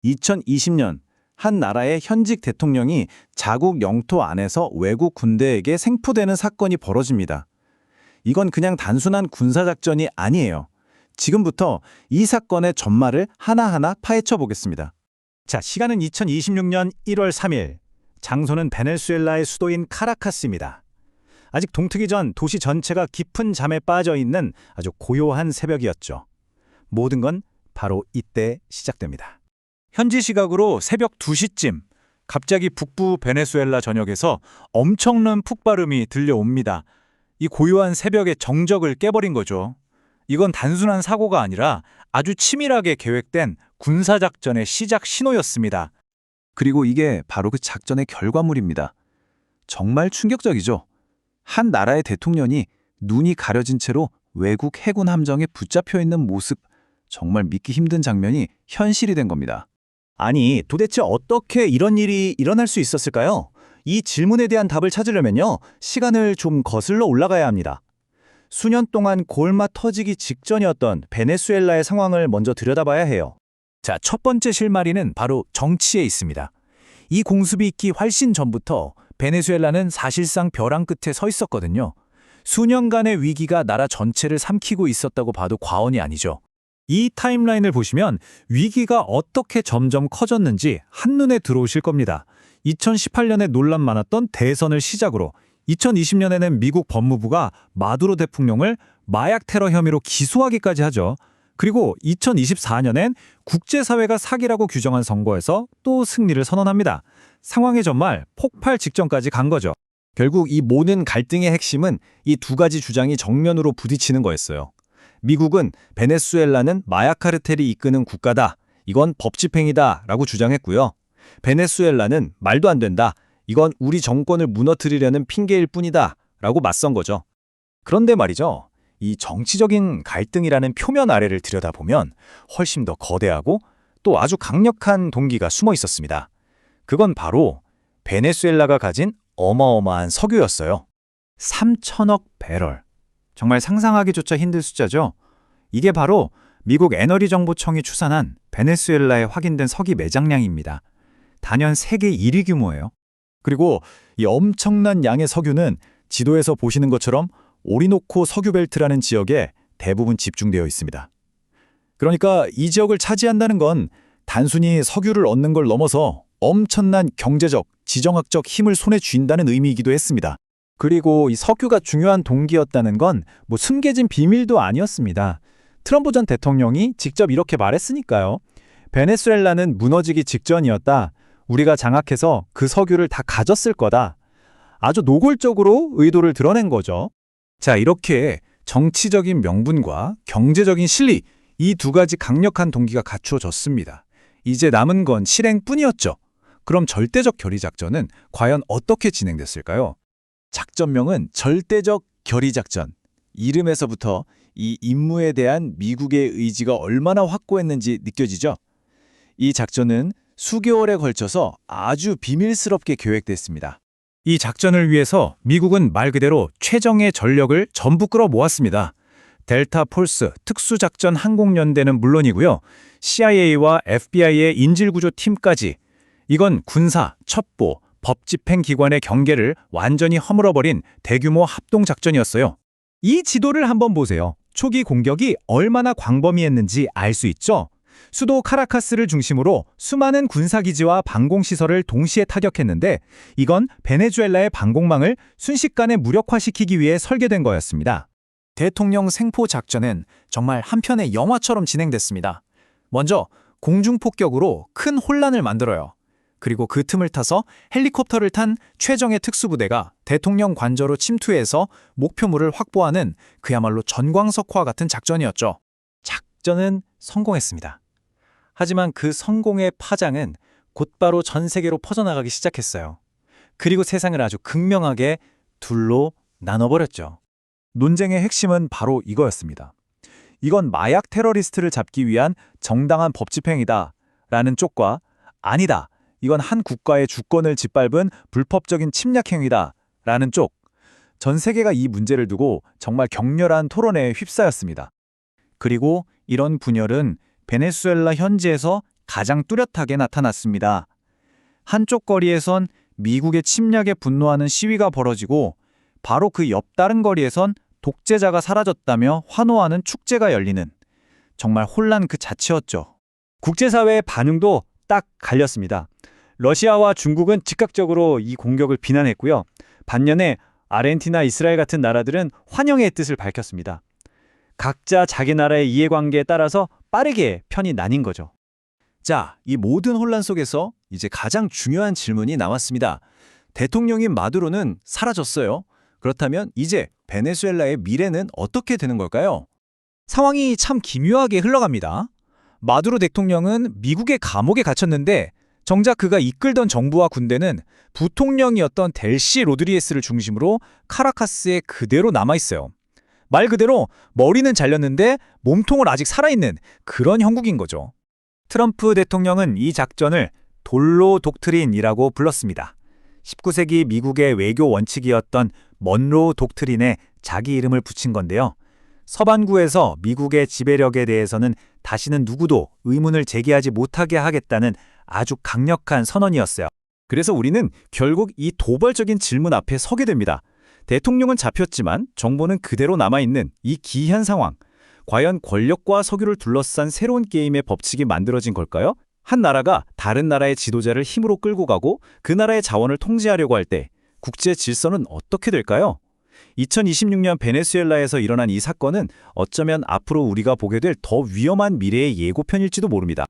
2020년 한 나라의 현직 대통령이 자국 영토 안에서 외국 군대에게 생포되는 사건이 벌어집니다. 이건 그냥 단순한 군사작전이 아니에요. 지금부터 이 사건의 전말을 하나하나 파헤쳐 보겠습니다. 자, 시간은 2026년 1월 3일. 장소는 베네수엘라의 수도인 카라카스입니다. 아직 동트기 전 도시 전체가 깊은 잠에 빠져 있는 아주 고요한 새벽이었죠. 모든 건 바로 이때 시작됩니다. 현지 시각으로 새벽 2시쯤 갑자기 북부 베네수엘라 전역에서 엄청난 폭발음이 들려옵니다. 이 고요한 새벽의 정적을 깨버린 거죠. 이건 단순한 사고가 아니라 아주 치밀하게 계획된 군사작전의 시작 신호였습니다. 그리고 이게 바로 그 작전의 결과물입니다. 정말 충격적이죠. 한 나라의 대통령이 눈이 가려진 채로 외국 해군 함정에 붙잡혀 있는 모습, 정말 믿기 힘든 장면이 현실이 된 겁니다. 아니, 도대체 어떻게 이런 일이 일어날 수 있었을까요? 이 질문에 대한 답을 찾으려면요, 시간을 좀 거슬러 올라가야 합니다. 수년 동안 골마 터지기 직전이었던 베네수엘라의 상황을 먼저 들여다봐야 해요. 자, 첫 번째 실마리는 바로 정치에 있습니다. 이 공습이 있기 훨씬 전부터 베네수엘라는 사실상 벼랑 끝에 서 있었거든요. 수년간의 위기가 나라 전체를 삼키고 있었다고 봐도 과언이 아니죠. 이 타임라인을 보시면 위기가 어떻게 점점 커졌는지 한눈에 들어오실 겁니다. 2018년에 논란 많았던 대선을 시작으로 2020년에는 미국 법무부가 마두로 대통령을 마약 테러 혐의로 기소하기까지 하죠. 그리고 2024년엔 국제사회가 사기라고 규정한 선거에서 또 승리를 선언합니다. 상황의 전말 폭발 직전까지 간 거죠. 결국 이 모든 갈등의 핵심은 이 두 가지 주장이 정면으로 부딪히는 거였어요. 미국은 베네수엘라는 마약 카르텔이 이끄는 국가다. 이건 법집행이다 라고 주장했고요. 베네수엘라는 말도 안 된다. 이건 우리 정권을 무너뜨리려는 핑계일 뿐이다 라고 맞선 거죠. 그런데 말이죠. 이 정치적인 갈등이라는 표면 아래를 들여다보면 훨씬 더 거대하고 또 아주 강력한 동기가 숨어 있었습니다. 그건 바로 베네수엘라가 가진 어마어마한 석유였어요. 3천억 배럴. 정말 상상하기조차 힘든 숫자죠. 이게 바로 미국 에너지정보청이 추산한 베네수엘라의 확인된 석유 매장량입니다. 단연 세계 1위 규모예요. 그리고 이 엄청난 양의 석유는 지도에서 보시는 것처럼 오리노코 석유벨트라는 지역에 대부분 집중되어 있습니다. 그러니까 이 지역을 차지한다는 건 단순히 석유를 얻는 걸 넘어서 엄청난 경제적, 지정학적 힘을 손에 쥔다는 의미이기도 했습니다. 그리고 이 석유가 중요한 동기였다는 건 뭐 숨겨진 비밀도 아니었습니다. 트럼프 전 대통령이 직접 이렇게 말했으니까요. 베네수엘라는 무너지기 직전이었다. 우리가 장악해서 그 석유를 다 가졌을 거다. 아주 노골적으로 의도를 드러낸 거죠. 자, 이렇게 정치적인 명분과 경제적인 실리, 이 두 가지 강력한 동기가 갖추어졌습니다. 이제 남은 건 실행뿐이었죠. 그럼 절대적 결의작전은 과연 어떻게 진행됐을까요? 작전명은 절대적 결의작전. 이름에서부터 이 임무에 대한 미국의 의지가 얼마나 확고했는지 느껴지죠? 이 작전은 수개월에 걸쳐서 아주 비밀스럽게 계획됐습니다. 이 작전을 위해서 미국은 말 그대로 최정의 전력을 전부 끌어모았습니다. 델타 폴스 특수작전 항공연대는 물론이고요. CIA와 FBI의 인질구조팀까지. 이건 군사, 첩보, 법집행기관의 경계를 완전히 허물어버린 대규모 합동작전이었어요. 이 지도를 한번 보세요. 초기 공격이 얼마나 광범위했는지 알 수 있죠? 수도 카라카스를 중심으로 수많은 군사기지와 방공시설을 동시에 타격했는데 이건 베네수엘라의 방공망을 순식간에 무력화시키기 위해 설계된 거였습니다. 대통령 생포 작전은 정말 한편의 영화처럼 진행됐습니다. 먼저 공중폭격으로 큰 혼란을 만들어요. 그리고 그 틈을 타서 헬리콥터를 탄 최정예 특수부대가 대통령 관저로 침투해서 목표물을 확보하는 그야말로 전광석화 같은 작전이었죠. 작전은 성공했습니다. 하지만 그 성공의 파장은 곧바로 전 세계로 퍼져나가기 시작했어요. 그리고 세상을 아주 극명하게 둘로 나눠버렸죠. 논쟁의 핵심은 바로 이거였습니다. 이건 마약 테러리스트를 잡기 위한 정당한 법집행이다 라는 쪽과 아니다, 이건 한 국가의 주권을 짓밟은 불법적인 침략 행위다 라는 쪽, 전 세계가 이 문제를 두고 정말 격렬한 토론에 휩싸였습니다. 그리고 이런 분열은 베네수엘라 현지에서 가장 뚜렷하게 나타났습니다. 한쪽 거리에선 미국의 침략에 분노하는 시위가 벌어지고 바로 그 옆 다른 거리에선 독재자가 사라졌다며 환호하는 축제가 열리는 정말 혼란 그 자체였죠. 국제사회의 반응도 딱 갈렸습니다. 러시아와 중국은 즉각적으로 이 공격을 비난했고요. 반면에 아르헨티나, 이스라엘 같은 나라들은 환영의 뜻을 밝혔습니다. 각자 자기 나라의 이해관계에 따라서 빠르게 편이 나뉜 거죠. 자, 이 모든 혼란 속에서 이제 가장 중요한 질문이 남았습니다. 대통령인 마두로는 사라졌어요. 그렇다면 이제 베네수엘라의 미래는 어떻게 되는 걸까요? 상황이 참 기묘하게 흘러갑니다. 마두로 대통령은 미국의 감옥에 갇혔는데 정작 그가 이끌던 정부와 군대는 부통령이었던 델시 로드리게스를 중심으로 카라카스에 그대로 남아있어요. 말 그대로 머리는 잘렸는데 몸통은 아직 살아있는 그런 형국인 거죠. 트럼프 대통령은 이 작전을 돌로 독트린이라고 불렀습니다. 19세기 미국의 외교 원칙이었던 먼로 독트린에 자기 이름을 붙인 건데요. 서반구에서 미국의 지배력에 대해서는 다시는 누구도 의문을 제기하지 못하게 하겠다는 아주 강력한 선언이었어요. 그래서 우리는 결국 이 도발적인 질문 앞에 서게 됩니다. 대통령은 잡혔지만 정보는 그대로 남아있는 이 기이한 상황. 과연 권력과 석유를 둘러싼 새로운 게임의 법칙이 만들어진 걸까요? 한 나라가 다른 나라의 지도자를 힘으로 끌고 가고 그 나라의 자원을 통제하려고 할 때 국제 질서는 어떻게 될까요? 2026년 베네수엘라에서 일어난 이 사건은 어쩌면 앞으로 우리가 보게 될 더 위험한 미래의 예고편일지도 모릅니다.